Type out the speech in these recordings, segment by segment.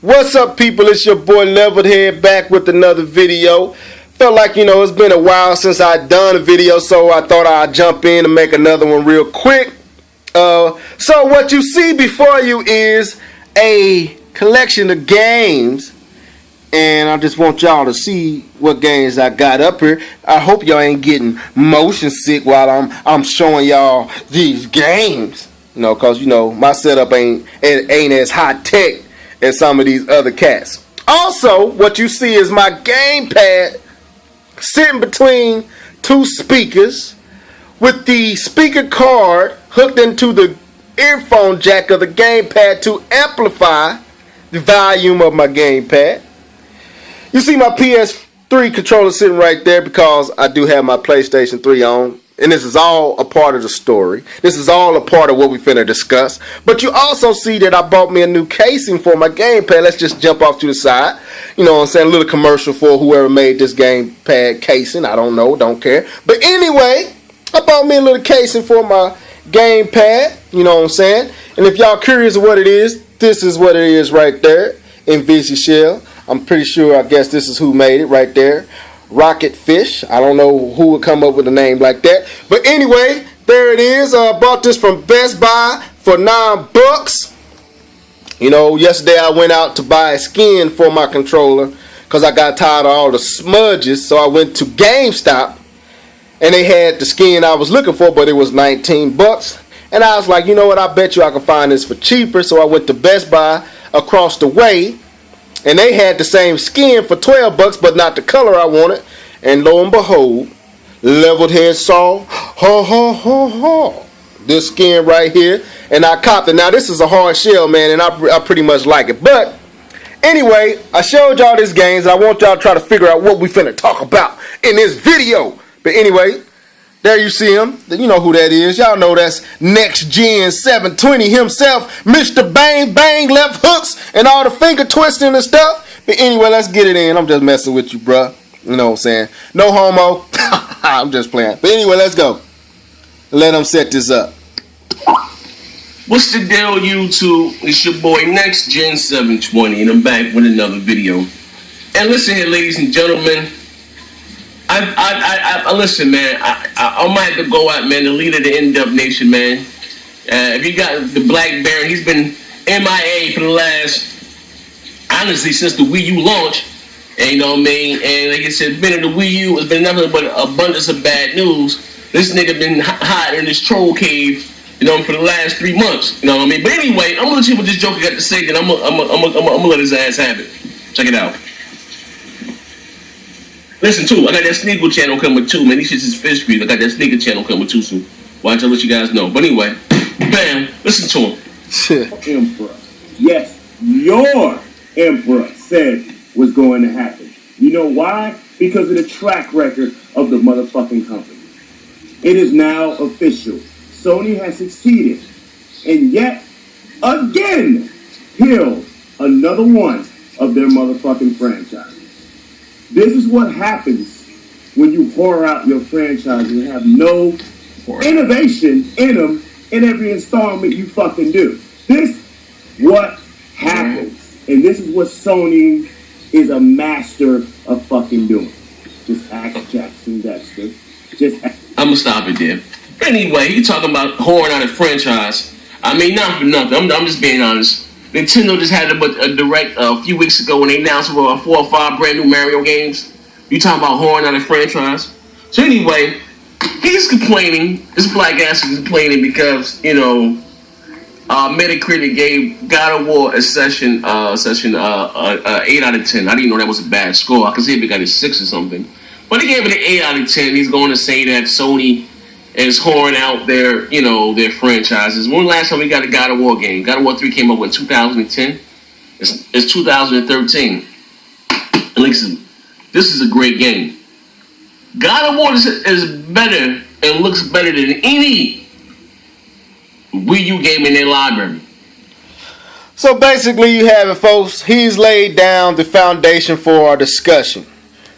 What's up, people? It's your boy Leveled Head back with another video. Felt like, it's been a while since I done a video, so I thought I'd jump in and make another one real quick. So what you see before you is a collection of games, and I just want y'all to see what games I got up here. I hope y'all ain't getting motion sick while I'm showing y'all these games. Cause my setup ain't as high tech as some of these other cats. Also, what you see is my gamepad sitting between two speakers with the speaker card hooked into the earphone jack of the gamepad to amplify the volume of my gamepad. You see my PS3 controller sitting right there because I do have my PlayStation 3 on. And this is all a part of the story. This is all a part of what we finna discuss. But you also see that I bought me a new casing for my gamepad. Let's just jump off to the side. You know what I'm saying? A little commercial for whoever made this gamepad casing. I don't know. Don't care. But anyway, I bought me a little casing for my gamepad. You know what I'm saying? And if y'all curious of what it is, this is what it is right there in VC Shell. I'm pretty sure, I guess this is who made it right there. Rocket Fish. I don't know who would come up with a name like that. But anyway, there it is. I bought this from Best Buy for $9. Yesterday I went out to buy a skin for my controller because I got tired of all the smudges. So I went to GameStop and they had the skin I was looking for, but it was $19. And I was like, you know what? I bet you I can find this for cheaper. So I went to Best Buy across the way. And they had the same skin for $12, but not the color I wanted. And lo and behold, Leveled Head saw, this skin right here. And I copped it. Now, this is a hard shell, man, and I pretty much like it. But anyway, I showed y'all these games. And I want y'all to try to figure out what we finna talk about in this video. But anyway, there you see him. You know who that is. Y'all know that's Next Gen 720 himself. Mr. Bang Bang left hooks and all the finger twisting and stuff. But anyway, let's get it in. I'm just messing with you, bruh. You know what I'm saying? No homo. I'm just playing. But anyway, let's go. Let them set this up. What's the deal, YouTube? It's your boy Next Gen 720 and I'm back with another video. And listen here, ladies and gentlemen. I listen, man. I might have to go out, man. The leader of the N-Dub Nation, man. If you got the Black Baron, he's been MIA for the last, honestly, since the Wii U launch. And you know what I mean? And like I said, been in the Wii U, it's been nothing but abundance of bad news. This nigga been hiding in this troll cave, for the last 3 months. You know what I mean? But anyway, I'm gonna see what this joker got to say, and I'm gonna let his ass have it. Check it out. Listen, too, I got that sneaker channel coming too, man. These shits is fish grease. I got that sneaker channel coming too, so watch, I'll let you guys know. But anyway, bam, listen to him. Emperor. Yes, your emperor said was going to happen. You know why? Because of the track record of the motherfucking company. It is now official. Sony has succeeded. And yet, again, killed another one of their motherfucking franchises. This is what happens when you whore out your franchise and have no innovation in them in every installment you fucking do. This what happens. And this is what Sony is a master of fucking doing. Just act Jackson Dexter. I'm gonna stop it there. Anyway, you talking about whoring out a franchise. I mean, not for nothing. I'm just being honest. Nintendo just had a direct a few weeks ago when they announced 4 or 5 brand new Mario games. You talking about whoring out a franchise? So anyway, he's complaining. This black ass is complaining because Metacritic gave God of War a session 8 out of 10. I didn't know that was a bad score. I could see if it got a 6 or something, but he gave it an 8 out of 10. He's going to say that Sony is whoring out their franchises. When last time we got a God of War game? God of War 3 came up in 2010. It's 2013. And listen, this is a great game. God of War is better and looks better than any Wii U game in their library. So basically you have it, folks. He's laid down the foundation for our discussion.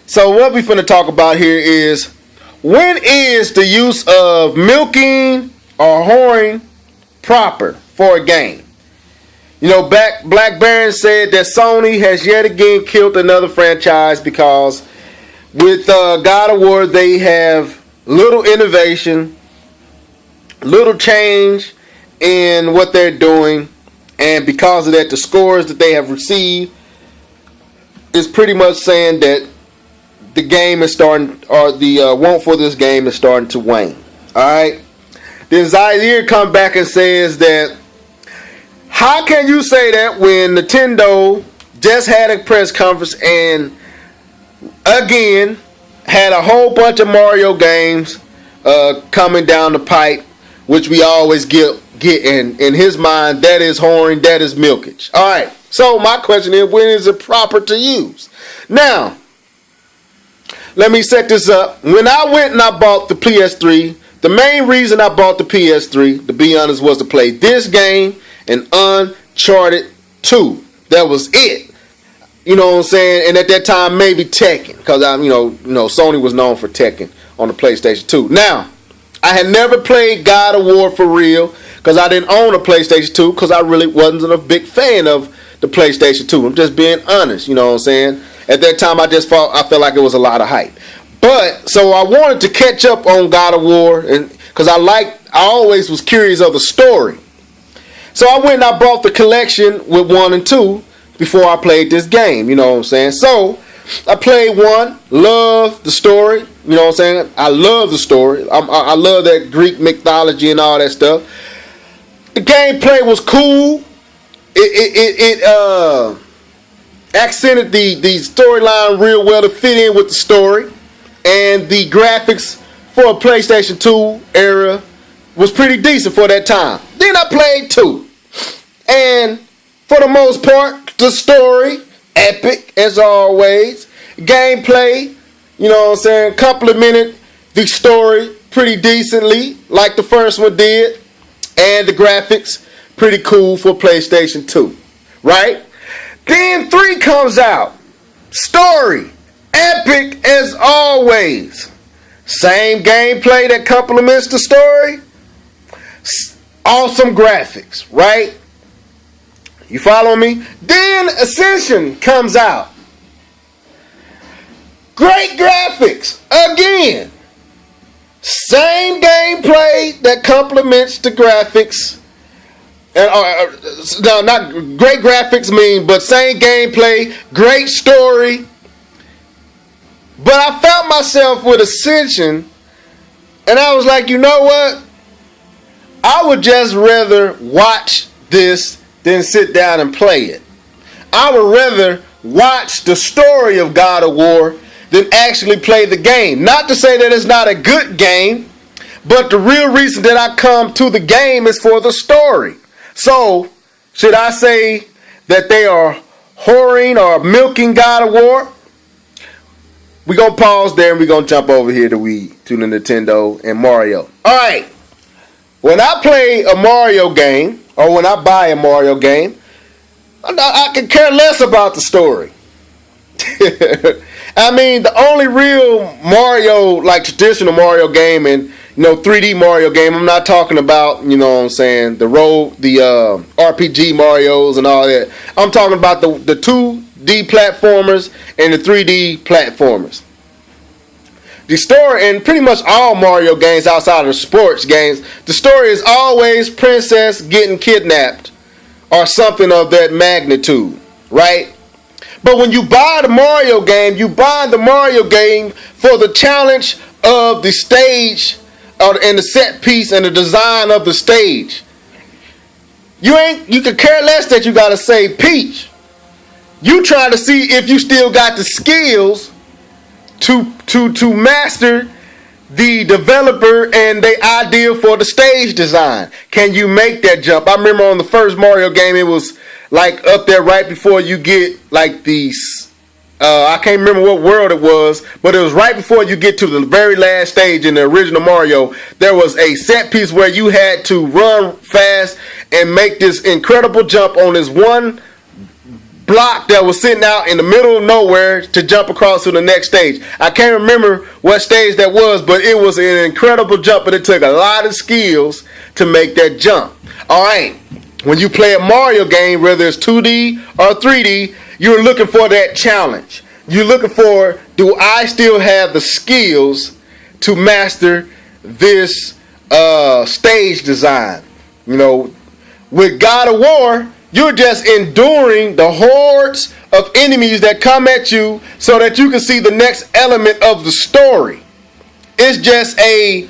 So what we finna talk about here is, when is the use of milking or whoring proper for a game? Black Baron said that Sony has yet again killed another franchise because with God of War they have little innovation, little change in what they're doing, and because of that, the scores that they have received is pretty much saying that the game is starting, or the want for this game is starting to wane. All right. Then Zaire comes back and says that, how can you say that when Nintendo just had a press conference and again had a whole bunch of Mario games coming down the pipe, which we always get in his mind, that is whoring, that is milkage. All right. So my question is, when is it proper to use? Now, let me set this up. When I went and I bought the PS3, the main reason I bought the PS3, to be honest, was to play this game and Uncharted 2. That was it. You know what I'm saying? And at that time, maybe Tekken, because Sony was known for Tekken on the PlayStation 2. Now, I had never played God of War for real, because I didn't own a PlayStation 2, because I really wasn't a big fan of the PlayStation 2. I'm just being honest, you know what I'm saying? At that time, I felt like it was a lot of hype. But, so I wanted to catch up on God of War, and because I always was curious of the story. So I went and I bought the collection with 1 and 2 before I played this game, you know what I'm saying? So, I played 1, loved the story, you know what I'm saying? I love the story. I love that Greek mythology and all that stuff. The gameplay was cool. It accented the storyline real well to fit in with the story. And the graphics for a PlayStation 2 era was pretty decent for that time. Then I played 2. And for the most part, the story, epic as always. Gameplay, you know what I'm saying, complimented the story pretty decently, like the first one did. And the graphics, pretty cool for PlayStation 2. Right? Then 3 comes out. Story, epic as always. Same gameplay that complements the story. Awesome graphics, right? You follow me? Then Ascension comes out. Great graphics. Again. Same gameplay that complements the graphics. And no, not great graphics but same gameplay, great story. But I found myself with Ascension, and I was like, you know what? I would just rather watch this than sit down and play it. I would rather watch the story of God of War than actually play the game. Not to say that it's not a good game, but the real reason that I come to the game is for the story. So, should I say that they are whoring or milking God of War? We're going to pause there and we're going to jump over here to the Nintendo and Mario. Alright, when I play a Mario game, or when I buy a Mario game, I can care less about the story. I mean, the only real Mario, like traditional Mario game and 3D Mario game, I'm not talking about, you know what I'm saying, the RPG Marios and all that. I'm talking about the 2D platformers and the 3D platformers. The story in pretty much all Mario games outside of sports games, the story is always princess getting kidnapped or something of that magnitude, right? But when you buy the Mario game, you buy the Mario game for the challenge of the stage and the set piece and the design of the stage. You could care less that you gotta save Peach. You try to see if you still got the skills to master the developer and the idea for the stage design. Can you make that jump? I remember on the first Mario game, it was like up there right before you get like these. I can't remember what world it was, but it was right before you get to the very last stage in the original Mario. There was a set piece where you had to run fast and make this incredible jump on this one block that was sitting out in the middle of nowhere to jump across to the next stage. I can't remember what stage that was, but it was an incredible jump, and it took a lot of skills to make that jump. All right. When you play a Mario game, whether it's 2D or 3D, you're looking for that challenge. You're looking for, do I still have the skills to master this stage design? You know, with God of War, you're just enduring the hordes of enemies that come at you so that you can see the next element of the story. It's just a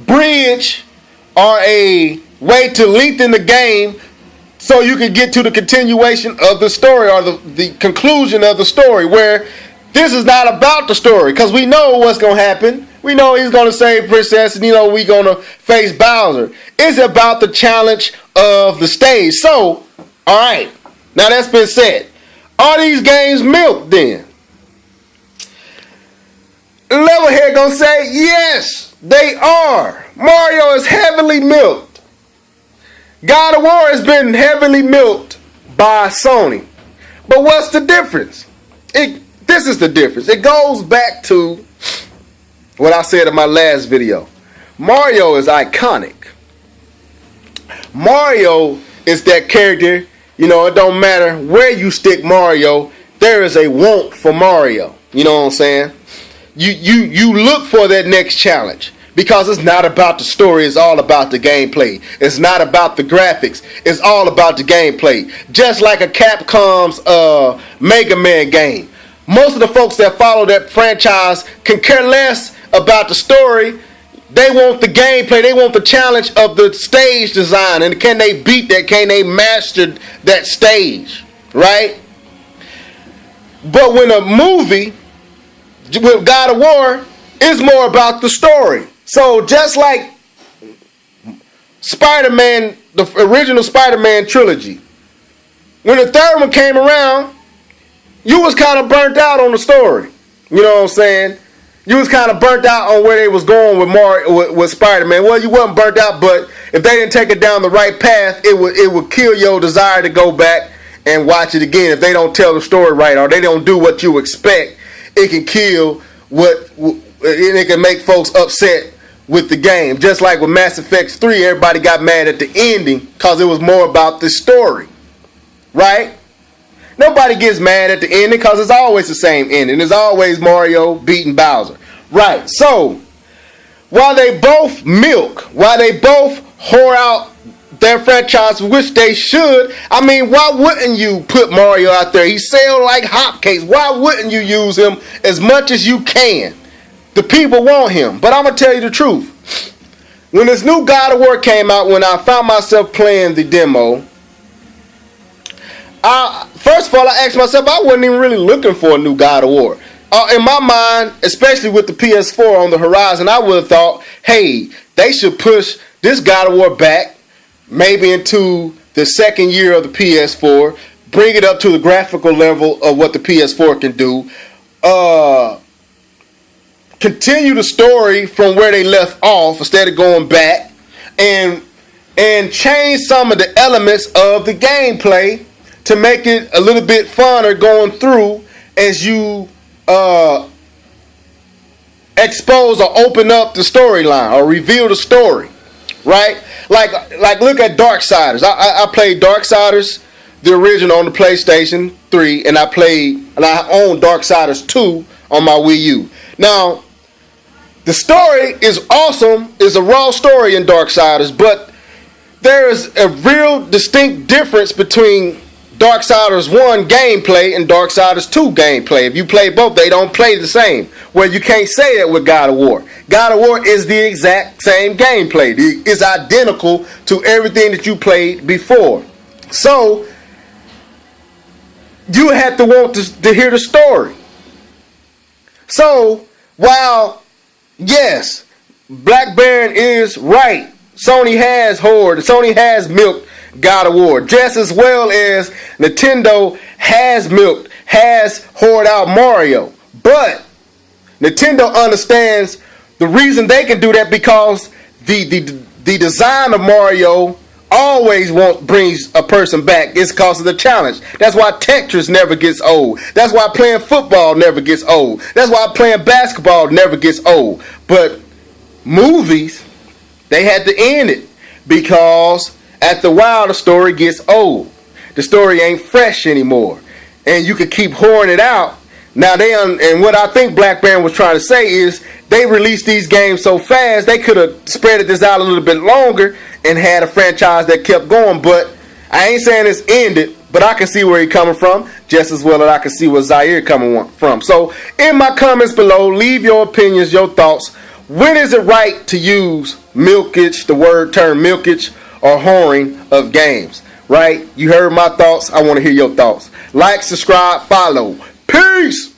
bridge or a way to lengthen the game so you can get to the continuation of the story or the conclusion of the story, where this is not about the story, because we know what's going to happen. We know he's going to save Princess, and we're going to face Bowser. It's about the challenge of the stage. So, all right, now that's been said. Are these games milked then? Levelhead going to say, yes, they are. Mario is heavily milked. God of War has been heavily milked by Sony. But what's the difference? This is the difference. It goes back to what I said in my last video. Mario is iconic. Mario is that character, it don't matter where you stick Mario, there is a want for Mario. You know what I'm saying? You look for that next challenge. Because it's not about the story, it's all about the gameplay. It's not about the graphics, it's all about the gameplay. Just like a Capcom's Mega Man game. Most of the folks that follow that franchise can care less about the story. They want the gameplay, they want the challenge of the stage design. And can they beat that? Can they master that stage? Right? But when a movie with God of War is more about the story. So just like Spider-Man, the original Spider-Man trilogy, when the third one came around, you was kind of burnt out on the story. You know what I'm saying? You was kind of burnt out on where they was going with Mario, with Spider-Man. Well, you wasn't burnt out, but if they didn't take it down the right path, it would kill your desire to go back and watch it again. If they don't tell the story right or they don't do what you expect, it can kill it can make folks upset with the game. Just like with Mass Effect 3, everybody got mad at the ending because it was more about the story. Right? Nobody gets mad at the ending because it's always the same ending. It's always Mario beating Bowser. Right. So, while they both milk, while they both whore out their franchise, which they should, I mean, why wouldn't you put Mario out there? He sells like hotcakes. Why wouldn't you use him as much as you can? The people want him. But I'm going to tell you the truth. When this new God of War came out, when I found myself playing the demo, first of all, I asked myself, I wasn't even really looking for a new God of War. In my mind, especially with the PS4 on the horizon, I would have thought, hey, they should push this God of War back, maybe into the second year of the PS4, bring it up to the graphical level of what the PS4 can do, continue the story from where they left off instead of going back, and change some of the elements of the gameplay to make it a little bit funner going through as you expose or open up the storyline or reveal the story, right? Like look at Darksiders. I played Darksiders, the original, on the PlayStation 3, and I own Darksiders 2 on my Wii U. Now, the story is awesome. It's a raw story in Darksiders, but there is a real distinct difference between Darksiders 1 gameplay and Darksiders 2 gameplay. If you play both, they don't play the same. Well, you can't say that with God of War. God of War is the exact same gameplay. It's identical to everything that you played before. So, you have to want to hear the story. So, while, yes, Black Baron is right, Sony has milked God of War, just as well as Nintendo has whored out Mario. But Nintendo understands the reason they can do that, because the design of Mario always brings a person back. It's because of the challenge. That's why Tetris never gets old. That's why playing football never gets old. That's why playing basketball never gets old. But movies, they had to end it because After a while, the story gets old. The story ain't fresh anymore. And you can keep whoring it out. Now, and what I think Black Baron was trying to say is they released these games so fast, they could have spread this out a little bit longer and had a franchise that kept going. But I ain't saying it's ended, but I can see where he's coming from just as well as I can see where Zaire coming from. So in my comments below, leave your opinions, your thoughts. When is it right to use milkage, the word term milkage, or whoring of games? Right? You heard my thoughts. I want to hear your thoughts. Like, subscribe, follow. Peace!